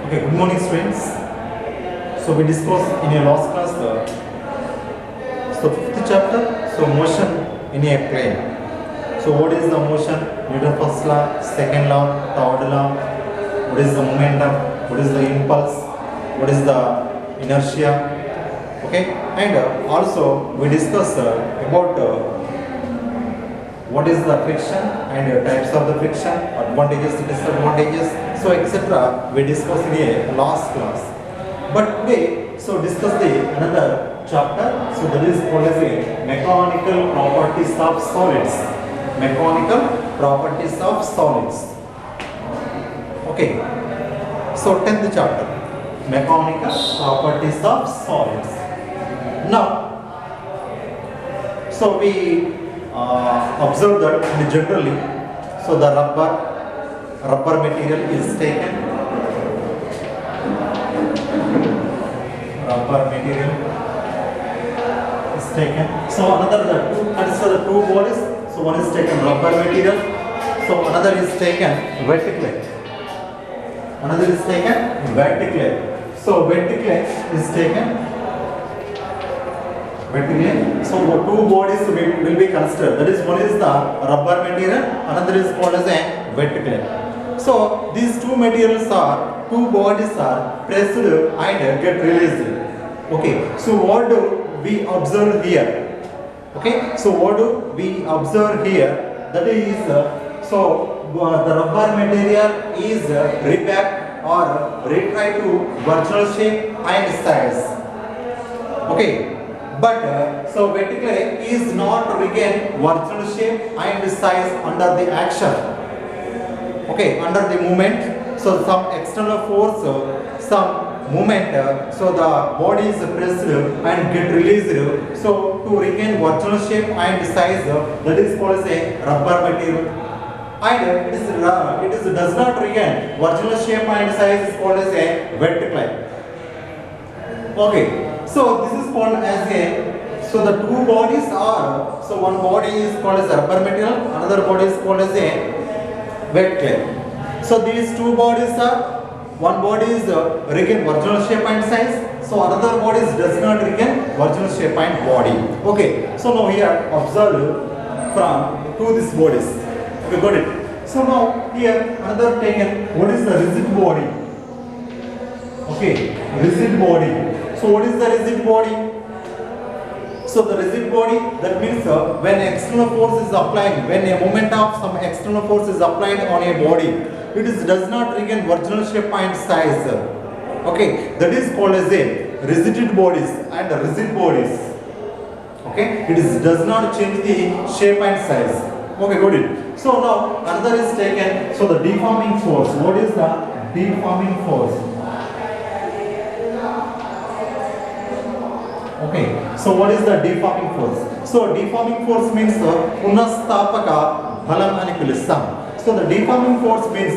Okay, good morning students. So we discussed in a last class fifth chapter, so motion in a plane. So what is the motion? Newton's first law, second law, third law. What is the momentum? What is the impulse? What is the inertia? Okay, and also we discussed about what is the friction and types of the friction, advantages, disadvantages, so etc. we discussed in a last class. But today, so discuss the another chapter. So that is called as a mechanical properties of solids. Mechanical properties of solids. Okay. So 10th chapter, mechanical properties of solids. Now, so we observe that generally, so the rubber material is taken. Rubber material is taken. So another consider the two bodies. So one is taken rubber material. So another is taken vertical. Another is taken vertical. So vertical is taken. Vertical. So two bodies will be considered. That is, one is the rubber material, another is called as a vertical. So these two materials are, two bodies are pressed and get released. Okay. So what do we observe here? Okay. So what do we observe here? That is, the rubber material is repacked or retried to virtual shape and size. Okay. But so vertical is not regain virtual shape and size under the action. Okay, under the movement. So some external force, some movement. So the body is pressed and get released. So to regain virtual shape and size, that is called as a rubber material. And it does not regain virtual shape and size is called as a vertical. Okay. So this is called as a, so the two bodies are, so one body is called as rubber material, another body is called as a vertical. So these two bodies are, one body is regain virtual shape and size, so another body does not regain virtual shape and body. Okay, so now here observe from two these bodies. Okay, got it. So now here another taken, what is the rigid body? Okay, rigid body. So what is the rigid body? So the rigid body, that means when external force is applied, when a moment of some external force is applied on a body, does not regain virtual shape and size. Okay, that is called as a rigid bodies and rigid bodies. Okay, does not change the shape and size. Okay, got it. So now another is taken. So the deforming force. What is the deforming force? Okay, so what is the deforming force? So deforming force means punastapaka bhalam ani pilustam. So the deforming force means,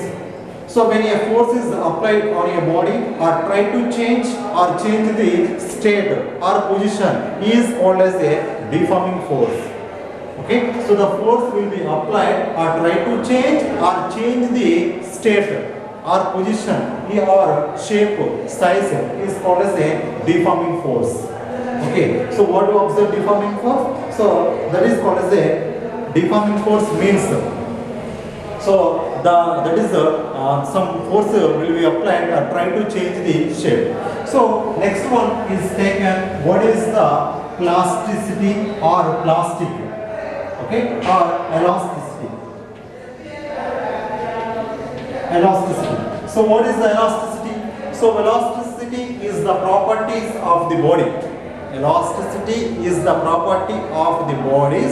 so when a force is applied on a body or try to change the state or position is called as a deforming force. Okay, so the force will be applied or try to change the state or position or shape, size is called as a deforming force. Okay, so what do you observe deforming force? So that is called as a deforming force means, so some force will be applied or try to change the shape. So next one is taken, what is the plasticity or plastic? Okay, or elasticity. Elasticity. So what is the elasticity? So elasticity is the properties of the body. Elasticity is the property of the bodies,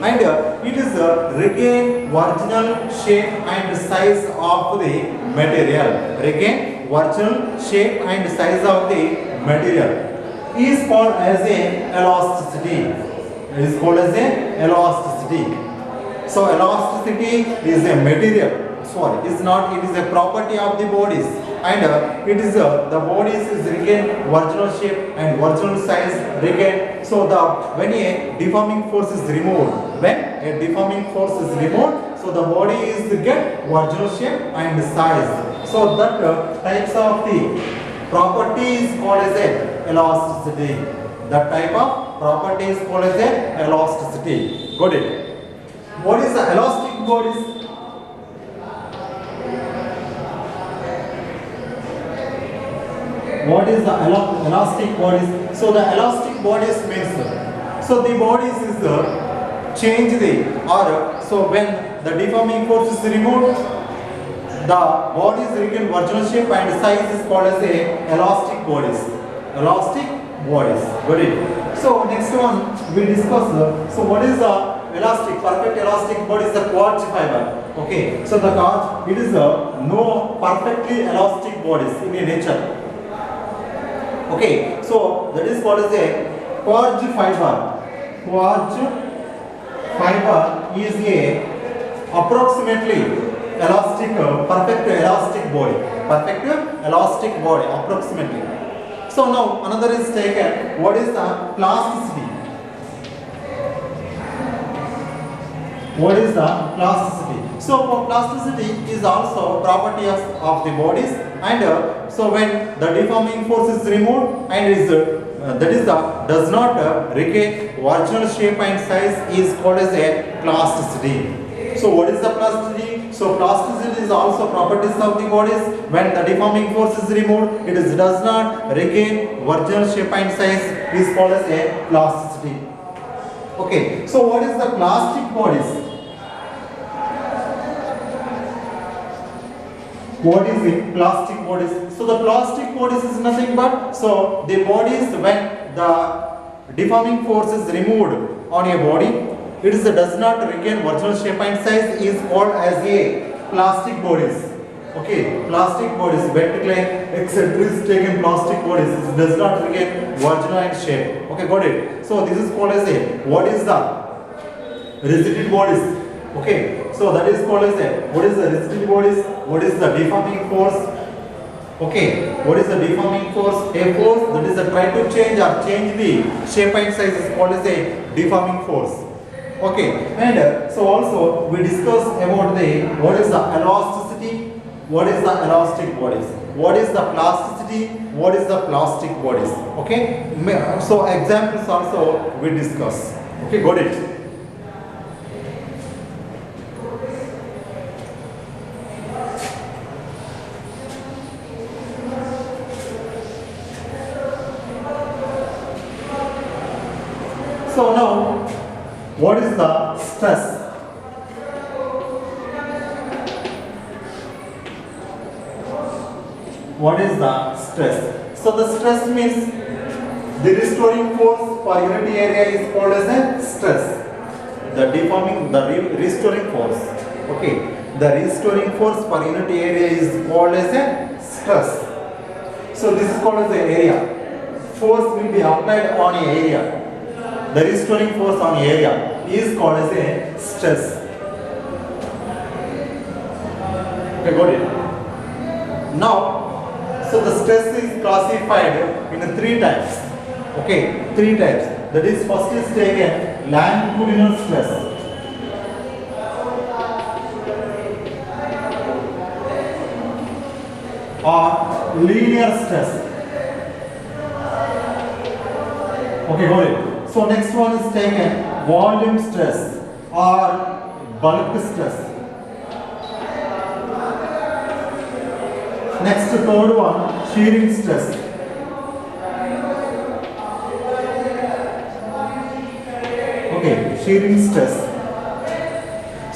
and it is regain virginal shape and size of the material. Regain virginal shape and size of the material is called as a elasticity. It is called as a elasticity. So elasticity is a material. Sorry, is not. It is a property of the bodies, and it is the bodies is regain virginal shape and virginal size regain. So when a deforming force is removed, so the body is get virginal shape and size. So that types of the property is called as a elasticity. That type of property is called as a elasticity. Got it? What is the elastic bodies? What is the elastic bodies? So the elastic bodies means, so the bodies is change the, or so when the deforming force is removed, the bodies regain original shape and size is called as a elastic bodies. Elastic bodies. Got it? So next one we discuss. So what is the elastic? Perfect elastic body is the quartz fiber. Okay. So the quartz, it is no perfectly elastic bodies in nature. Okay. So that is called as a quartz fiber. Quartz fiber is a approximately elastic, perfect elastic body. Perfect elastic body, approximately. So now another is taken. What is the plasticity? What is the plasticity? So for plasticity is also property of the bodies, and so when the deforming force is removed and is that is the does not regain original shape and size is called as a plasticity. So what is the plasticity? So plasticity is also properties of the bodies. When the deforming force is removed, it is does not regain original shape and size is called as a plasticity. Okay. So what is the plastic bodies? What is the plastic bodies? So the plastic bodies is nothing but, so the bodies when the deforming force is removed on a body, it is does not regain original shape and size is called as a plastic bodies. Okay, plastic bodies, vertical eccentric taken plastic bodies, it does not regain original and shape. Okay, got it? So this is called as a, what is the rigid bodies? Okay, so that is called as a, what is the rigid bodies? What is the deforming force? Okay, what is the deforming force? A force that is try to change the shape and size is called as a deforming force. Okay, and so also we discuss about the, what is the elasticity, what is the elastic bodies, what is the plasticity, what is the plastic bodies. Okay, so examples also we discuss. Okay, got it? So now, what is the stress? What is the stress? So the stress means the restoring force per unit area is called as a stress. The deforming, the restoring force. Okay, the restoring force per unit area is called as a stress. So this is called as the area. Force will be applied on an area. The restoring force on area is called as a stress. Okay, got it? Now, so the stress is classified in three types. Okay, three types. That is, first is taken longitudinal stress. Or linear stress. Okay, got it? So next one is taken volume stress or bulk stress. Next, third one, shearing stress. Okay, shearing stress.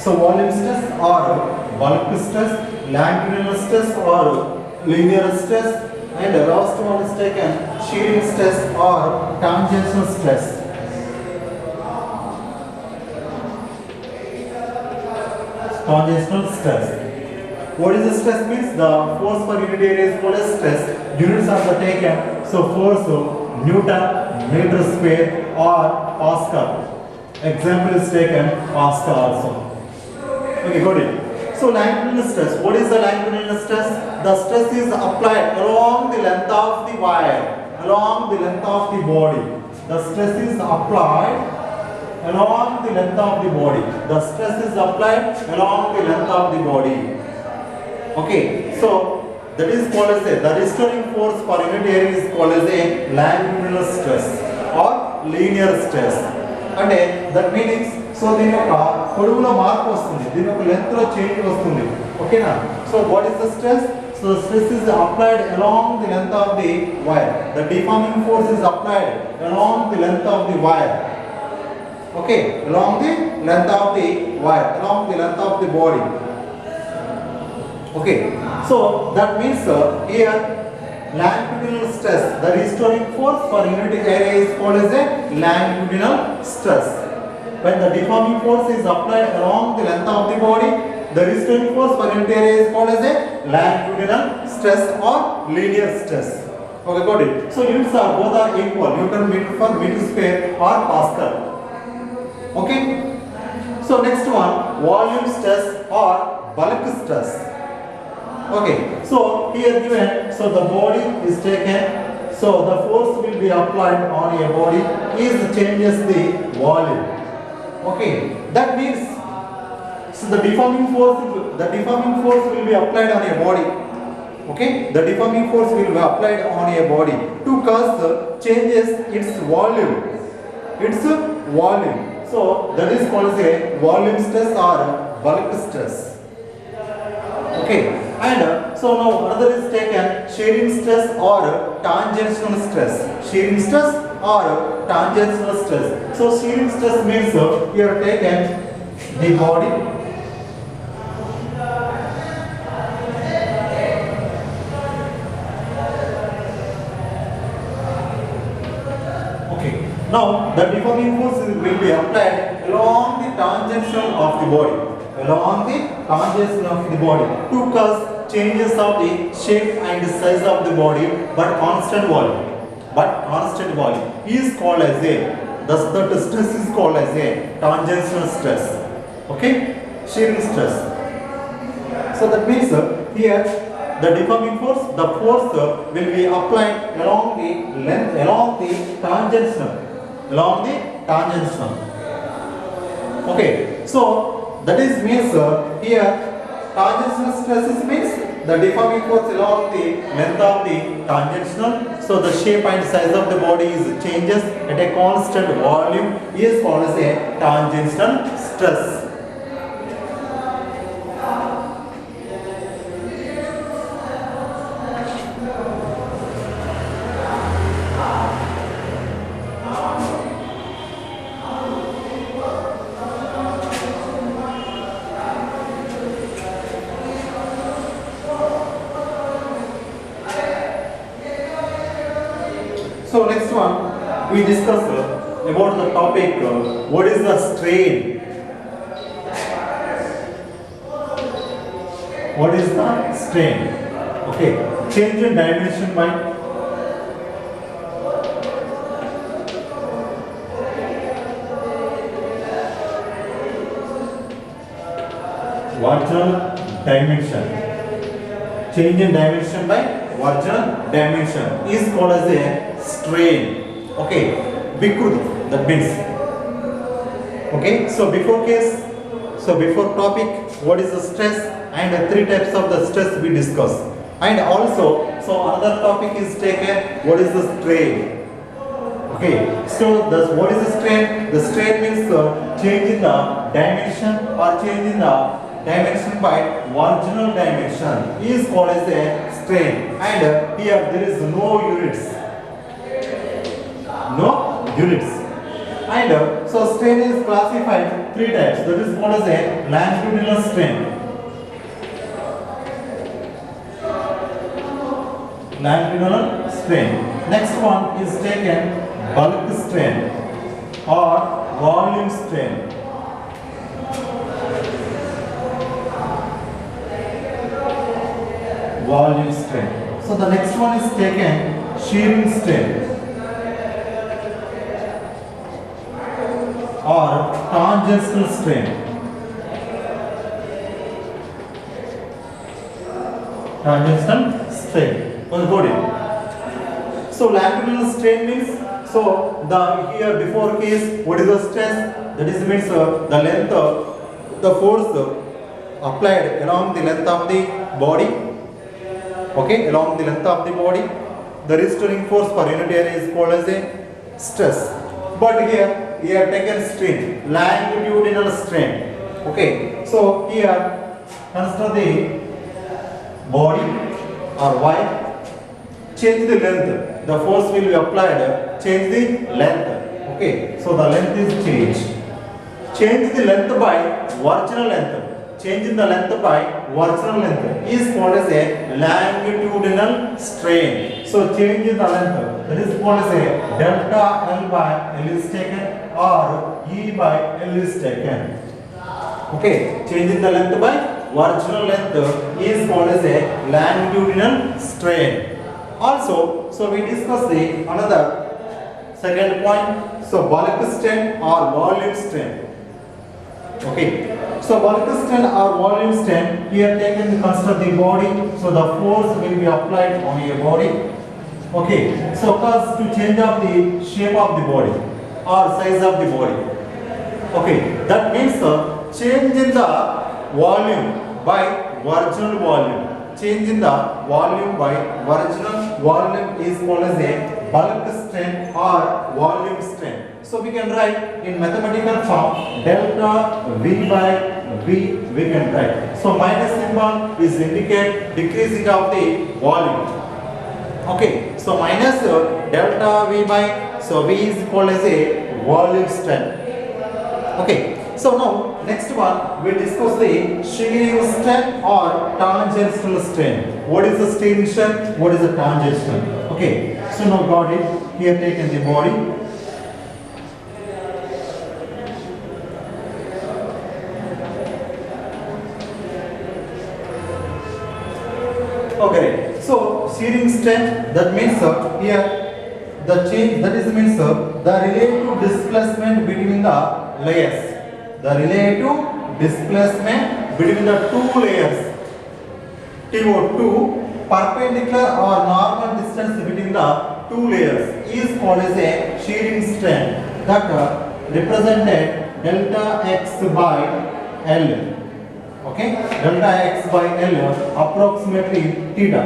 So volume stress or bulk stress, longitudinal stress or linear stress, and the last one is taken shearing stress or tangential stress. Tangential stress. What is the stress means? The force per unit area is called as stress. Units are taken. So force Newton meter square or Pascal. Example is taken Pascal also. Okay, got it. So longitudinal stress. What is the longitudinal stress? The stress is applied along the length of the wire, along the length of the body. The stress is applied along the length of the body. The stress is applied along the length of the body. Okay, so that is called as the restoring force for unit area is called as a longitudinal stress or linear stress. అంటే that meanings so దీని యొక్క పొడవులో మార్పు వస్తుంది, దీని యొక్క length లో change వస్తుంది. ఓకేనా? So what is the stress? So the stress is applied along the length of the wire. The deforming force is applied along the length of the wire. Okay, along the length of the wire, along the length of the body. Okay, so that means here longitudinal stress, the restoring force for unit area is called as a longitudinal stress. When the deforming force is applied along the length of the body, the restoring force for unit area is called as a longitudinal stress or linear stress. Okay, got it. So units are both are equal, Newton meter per meter square or Pascal. Okay. So next one, volume stress or bulk stress. Okay, so here given, so the body is taken, so the force will be applied on a body is changes the volume. Okay, that means so the deforming force will be applied on a body. Okay, the deforming force will be applied on a body to cause changes its volume. So that is called as a volume stress or bulk stress. Okay, and so now another is taken shearing stress or tangential stress. Shearing stress or tangential stress. So shearing stress means you have taken the body. Okay, now the deforming force will be applied along the tangential of the body. Along the tangential of the body to cause changes of the shape and size of the body, but constant volume is called as a, thus the stress is called as a tangential stress. Okay, shearing stress. So that means here the deforming force, the force will be applied along the length, along the tangential. Okay, so that is means here tangential stress means the deforming force along the length of the tangential. So the shape and size of the body is changes at a constant volume is called as a tangential stress. So next one we discuss about the topic what is the strain. What is the strain? Okay, change in dimension by virginal dimension. Change in dimension by virginal dimension is called as a strain. Okay, Vikrut, that means. Okay, so before topic, what is the stress, and three types of the stress we discuss. And also, so another topic is taken, what is the strain. Okay, so what is the strain? The strain means change in the dimension or change in the dimension by virginal dimension is called as a strain. And here there is no units. And so strain is classified three types. That is called as a longitudinal strain. Next one is taken bulk strain or volume strain. So the next one is taken shearing strain or tangential strain. Was got it. So longitudinal strain means, so the here before case, what is the stress? That is means the length, the force applied along the length of the body. Okay, along the length of the body. The restoring force per unit area is called as a stress. But here we have taken strain, longitudinal strain. Okay, so here consider the body or wire. Change the length. The force will be applied. Change the length. Okay, so the length is changed. Change the length by original length. Changing the length by original length is called as a longitudinal strain. So change in the length, that is called as a delta L by L is taken or E by L is taken. Okay, change in the length by original length is called as a longitudinal strain. Also, so we discuss the another second point. So bulk strain or volume strain. Okay, so bulk strain or volume strain, here taken consider the body, so the force will be applied on your body. Okay, so cause to change of the shape of the body or size of the body. Okay, that means change in the volume by original volume. Change in the volume by original volume is called as a bulk strain or volume strain. So we can write in mathematical form delta V by V we can write. So minus symbol is indicate decreasing of the volume. Okay, so minus delta V by, so V is called as a volume strain. Okay, so now next one we discuss the shearing strain or tangential strain. What is the shearing strain? What is the tangential? Okay, so now got it. Here taken the body. Okay, so shearing strain, that means here the change, that is means the relative displacement between the layers. The relative displacement between the two layers, TO2, perpendicular or normal distance between the two layers is called as a shearing strain, that represented delta x by L. Okay, delta x by L approximately theta,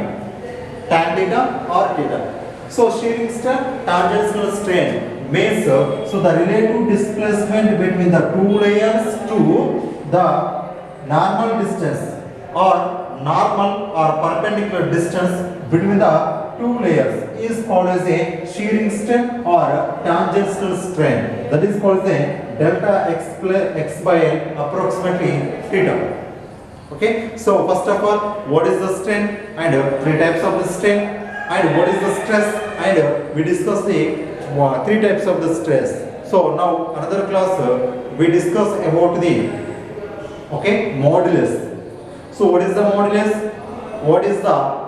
tan theta or theta. So shearing strain, tangential strain means so the relative displacement between the two layers to the normal distance or normal or perpendicular distance between the two layers is called as a shearing strain or tangential strain. That is called as a delta x by L approximately theta. Okay, so first of all, what is the strain and three types of the strain, and what is the stress, and we discuss the three types of the stress. So now another class we discuss about the modulus. So what is the modulus? What is the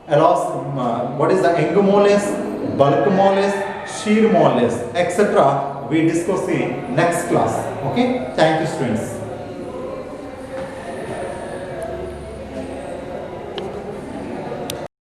what is the Young modulus, bulk modulus, shear modulus, etc. We discuss in next class. Okay, thank you students.